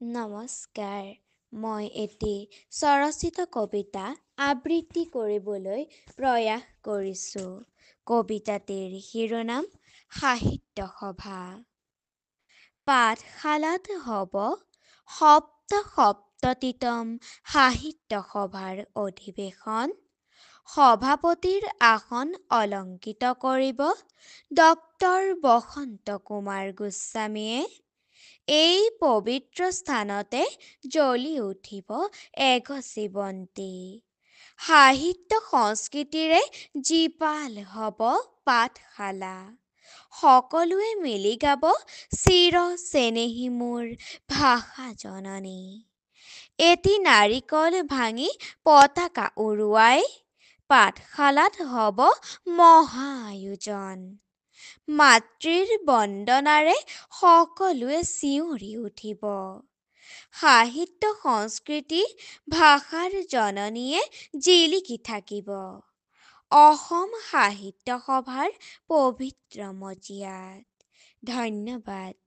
নমস্কাৰ। মই এটি স্বৰচিত কবিতা আবৃত্তি কৰিবলৈ প্ৰয়াস কৰিছোঁ। কবিতাটিৰ শিৰোনাম সাহিত্য সভা। পাঠশালাত হ'ব সপ্ততিতম সাহিত্য সভাৰ অধিৱেশন। সভাপতিৰ আসন অলংকৃত কৰিব ডক্টৰ বসন্ত কুমাৰ গোস্বামীয়ে। এই পবিত্ৰ স্থানতে জ্বলি উঠিব এগছি বন্তি। সাহিত্য সংস্কৃতিৰে জীপাল হ'ব পাঠশালা। সকলোৱে মিলি গাব চিৰ চেনেহী মোৰ ভাষা জননী। এটি নাৰিকল ভাঙি পতাকা উৰুৱাই পাঠশালাত হ'ব মহা আয়োজন। মাতৃৰ বন্দনাৰে সকলোৱে চিঞৰি উঠিব। সাহিত্য সংস্কৃতি ভাষাৰ জননীয়ে জিলিকি থাকিব। অসম সাহিত্য সভাৰ পবিত্ৰ মজিয়াত। ধন্যবাদ।